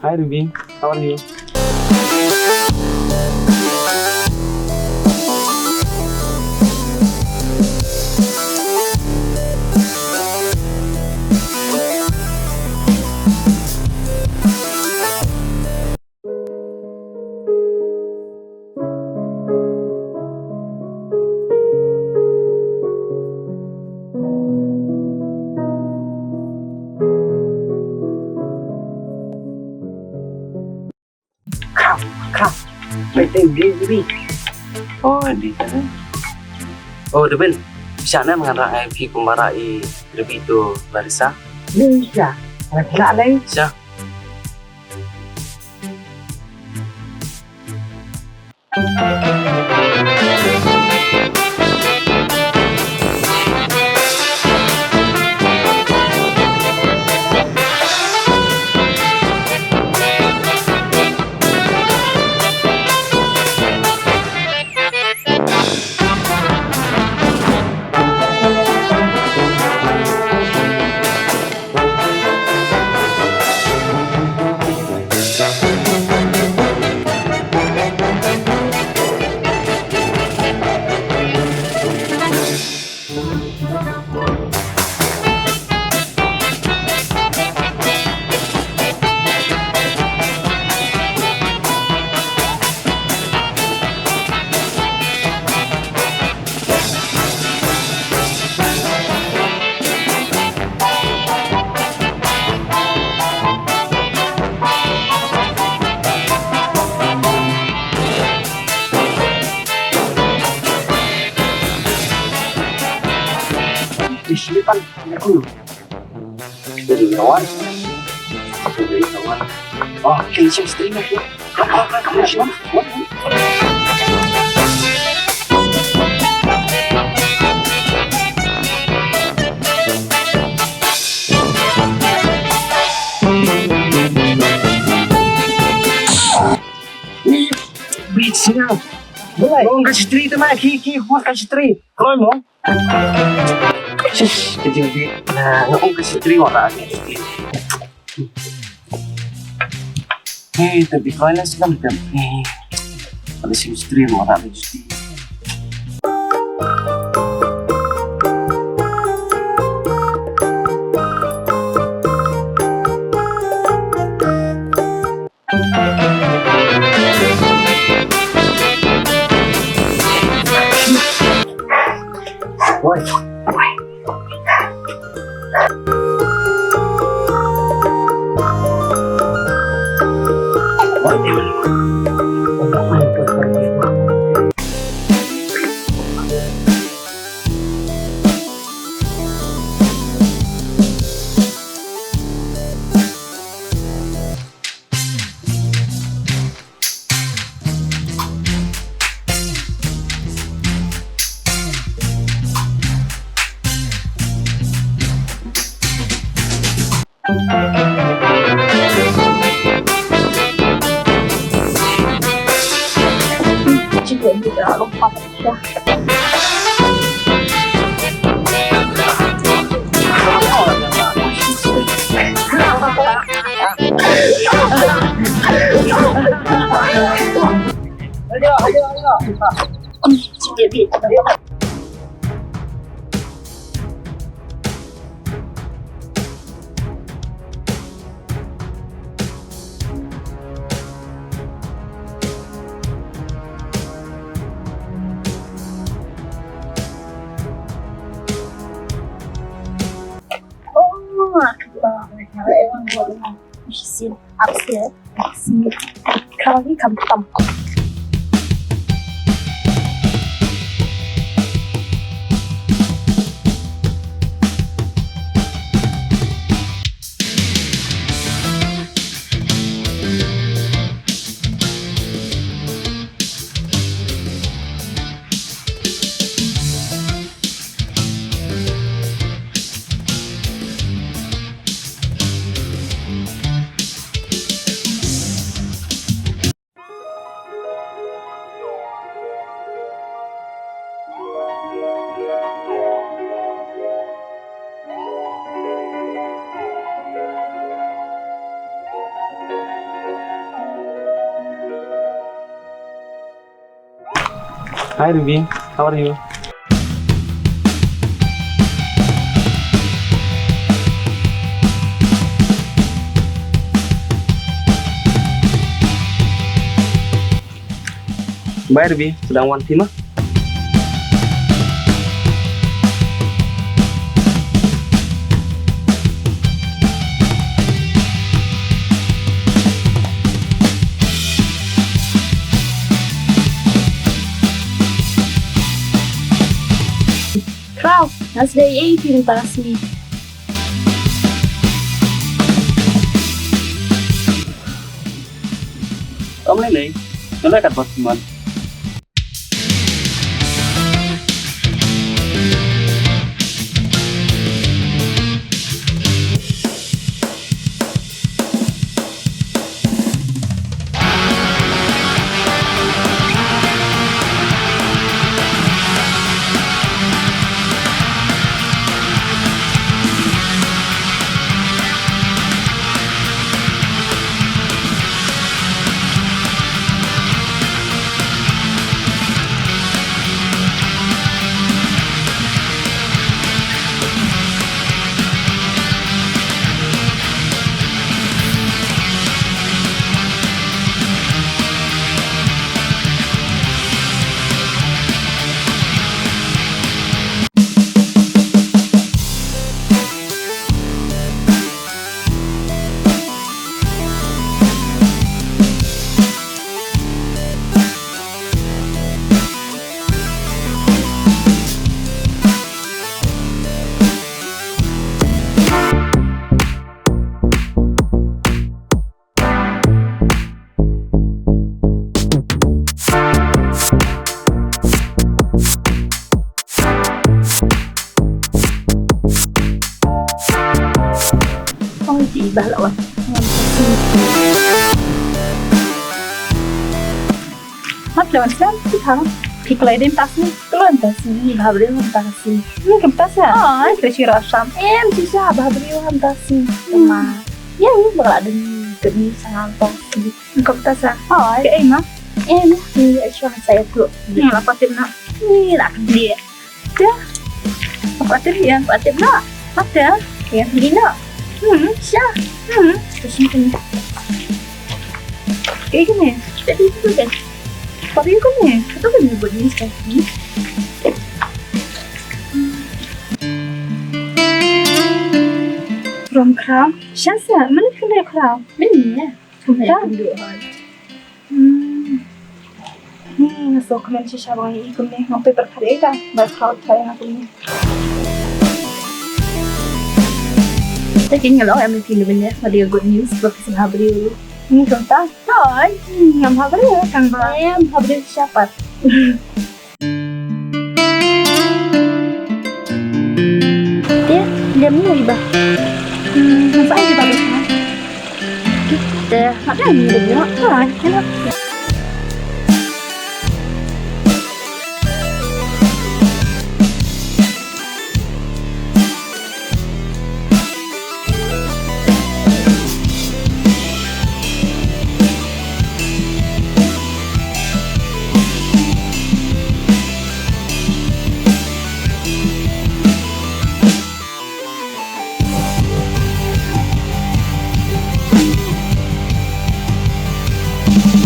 Hi, Ruby. How are you? May tinggi, Ruby. Oh, hindi ka na. Oh, Ruben. Bisa na mga raay kumarai Rubito Barisa. Bisa. Naglalay. Siya. Dislipan. Aku. Dari kawan. Dari kawan. Oh, kilisya streamer ko. Kilisya. Bitch na. Boleh. Mau kasih tri tu mah, ki kuat kasih tri. Kalau mau. Sus, kecil di. Nah, ngomong ke si Tri orangnya. Tapi kalau sih kan udah. Ada si Tri orangnya jadi. Woi. Juga tidak lupa ya. Emang boleh isin upstairs sini kalau ini gampang. Hi Ruby, how are you? Bye Ruby, sedang want mah? Krau, nas day ay pinuntas ni. Om Lele, boleh kat bos teman? Oh, di ba lawan? Mắt lawan slam, thì thắng. Thì có lấy đêm tas ni, keluar tas ni, bahagia tas ni. Ni kepas ya? Oh, kerja rasam. Bisa bahagia tas ni. Cuma, ya ini bakal ada ni sangat tas ni. Kepas ya? Oh, ke em á? Em ni cho saya dulu. Ni lah patim nak. Ni lah dia. Dia. Patim ya, patim nak. Patim. Ya, ni nak. Siya. Terus ni. Kayak gini. Jadi itu kan. Tapi kan ni, kita kan buat ni sekarang. From Crown, siapa? Mana kena Crown? Mana ya? Kena dua. Ni so kena siapa yang ikut ni? Mampu berkarya kan? Bercloud saya aku ni. Tất nhiên là em thì mình nhé và điều good news và cái Habril ini contoh thôi ngam Habril kan em Habril siapa dia mau iba apa yang kita kita ada ni dia nak enak